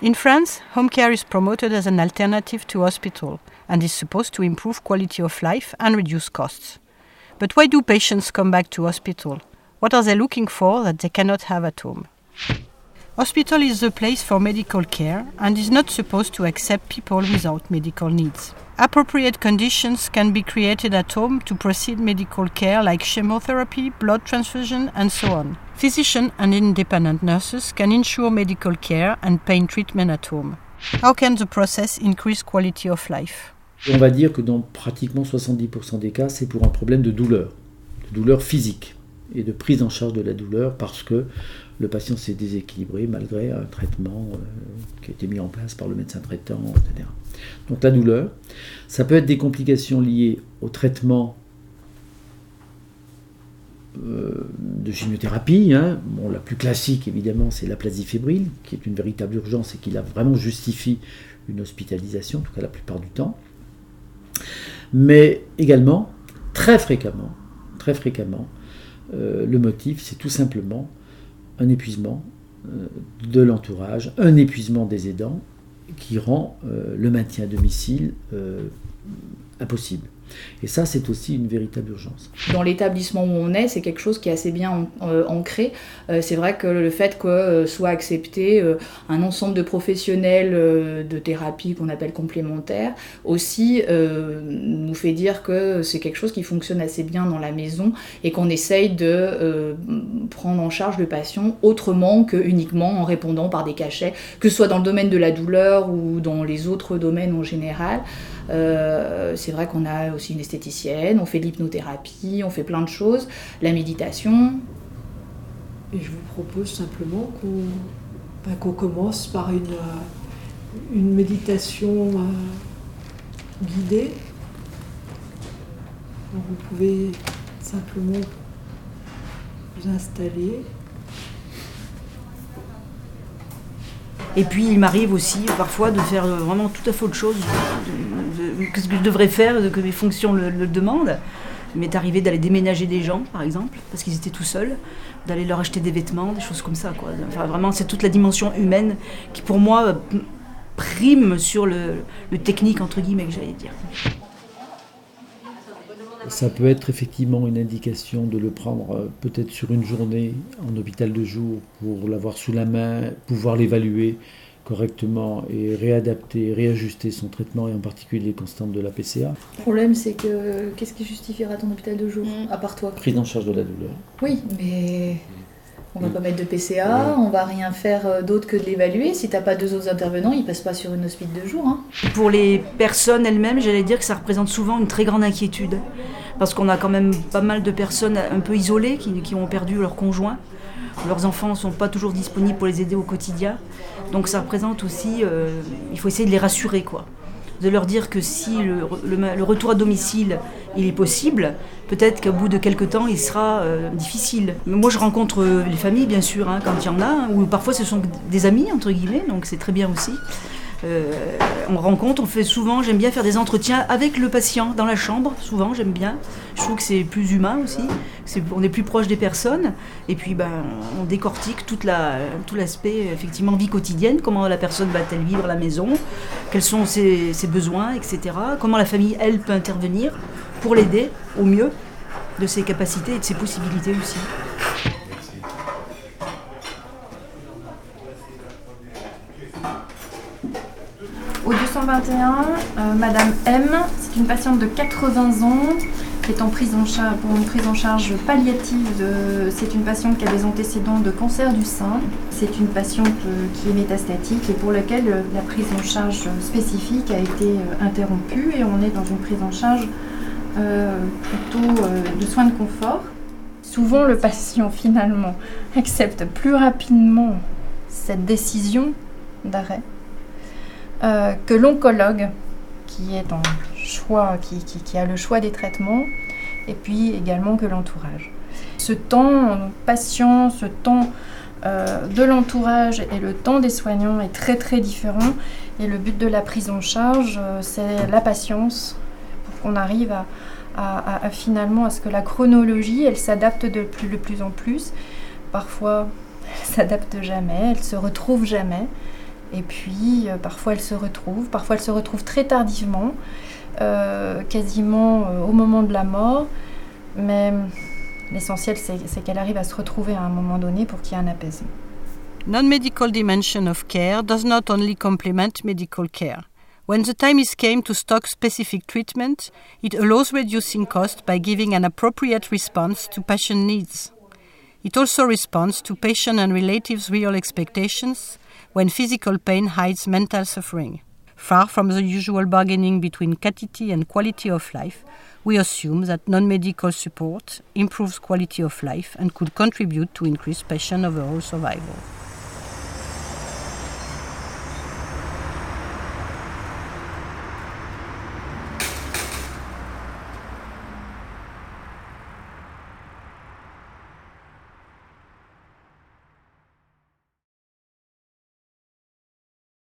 In France, home care is promoted as an alternative to hospital and is supposed to improve quality of life and reduce costs. But why do patients come back to hospital? What are they looking for that they cannot have at home? Hospital is the place for medical care and is not supposed to accept people without medical needs. Appropriate conditions can be created at home to proceed medical care like chemotherapy, blood transfusion, and so on. Physicians and independent nurses can ensure medical care and pain treatment at home. How can the process increase quality of life? On va dire que dans pratiquement 70% des cas, c'est pour un problème de douleur physique et de prise en charge de la douleur parce que le patient s'est déséquilibré malgré un traitement qui a été mis en place par le médecin traitant, etc. Donc la douleur, ça peut être des complications liées au traitement de chimiothérapie. Bon, la plus classique, évidemment, c'est l'aplasie fébrile, qui est une véritable urgence et qui là, vraiment justifie une hospitalisation, en tout cas la plupart du temps. Mais également, très fréquemment, le motif, c'est tout simplement un épuisement de l'entourage, un épuisement des aidants qui rend le maintien à domicile impossible. Et ça, c'est aussi une véritable urgence. Dans l'établissement où on est, c'est quelque chose qui est assez bien ancré. C'est vrai que le fait que soit accepté un ensemble de professionnels de thérapie qu'on appelle complémentaires, aussi nous fait dire que c'est quelque chose qui fonctionne assez bien dans la maison et qu'on essaye de prendre en charge le patient autrement que uniquement en répondant par des cachets, que ce soit dans le domaine de la douleur ou dans les autres domaines en général. C'est vrai qu'on a aussi une esthéticienne, on fait de l'hypnothérapie, on fait plein de choses, la méditation. Et je vous propose simplement qu'on commence par une méditation guidée. Donc vous pouvez simplement vous installer. Et puis il m'arrive aussi parfois de faire vraiment tout à fait autre chose que ce que je devrais faire, que mes fonctions le demandent. Il m'est arrivé d'aller déménager des gens, par exemple, parce qu'ils étaient tout seuls, d'aller leur acheter des vêtements, des choses comme ça, quoi. Enfin, vraiment, c'est toute la dimension humaine qui, pour moi, prime sur le technique, entre guillemets, que j'allais dire. Ça peut être effectivement une indication de le prendre peut-être sur une journée en hôpital de jour pour l'avoir sous la main, pouvoir l'évaluer correctement et réadapter, réajuster son traitement et en particulier les constantes de la PCA. Le problème, c'est que qu'est-ce qui justifiera ton hôpital de jour, à part toi ? Prise en charge de la douleur. Oui, mais on va pas mettre de PCA, on va rien faire d'autre que de l'évaluer. Si t'as pas deux autres intervenants, ils passent pas sur une hospice de jour. Pour les personnes elles-mêmes, j'allais dire que ça représente souvent une très grande inquiétude. Parce qu'on a quand même pas mal de personnes un peu isolées qui ont perdu leur conjoint. Leurs enfants ne sont pas toujours disponibles pour les aider au quotidien. Donc ça représente aussi, il faut essayer de les rassurer, quoi. De leur dire que si le retour à domicile il est possible, peut-être qu'au bout de quelques temps il sera difficile. Mais moi je rencontre les familles bien sûr, quand il y en a, ou parfois ce sont des amis entre guillemets, donc c'est très bien aussi. On rencontre, on fait souvent, j'aime bien faire des entretiens avec le patient dans la chambre, souvent j'aime bien. Je trouve que c'est plus humain aussi, on est plus proche des personnes et puis on décortique tout l'aspect effectivement vie quotidienne, comment la personne va-t-elle vivre à la maison, quels sont ses besoins, etc. Comment la famille, elle, peut intervenir pour l'aider au mieux de ses capacités et de ses possibilités aussi. Au 221, Madame M, c'est une patiente de 80 ans qui est pour une prise en charge palliative. C'est une patiente qui a des antécédents de cancer du sein. C'est une patiente qui est métastatique et pour laquelle la prise en charge spécifique a été interrompue et on est dans une prise en charge plutôt de soins de confort. Souvent, le patient finalement accepte plus rapidement cette décision d'arrêt que l'oncologue qui est dans le choix, qui a le choix des traitements, et puis également que l'entourage. Ce temps patient, ce temps de l'entourage et le temps des soignants est très très différent. Et le but de la prise en charge, c'est la patience pour qu'on arrive à finalement à ce que la chronologie, elle s'adapte de plus en plus. Parfois, elle ne s'adapte jamais, elle ne se retrouve jamais. Et puis, parfois elle se retrouve très tardivement, quasiment au moment de la mort. Mais l'essentiel, c'est qu'elle arrive à se retrouver à un moment donné pour qu'il y ait un apaisement. Non-medical dimension of care does not only complement medical care. When the time is came to stock specific treatment, it allows reducing cost by giving an appropriate response to patient needs. It also responds to patient and relatives' real expectations when physical pain hides mental suffering. Far from the usual bargaining between quantity and quality of life, we assume that non-medical support improves quality of life and could contribute to increase patient overall survival.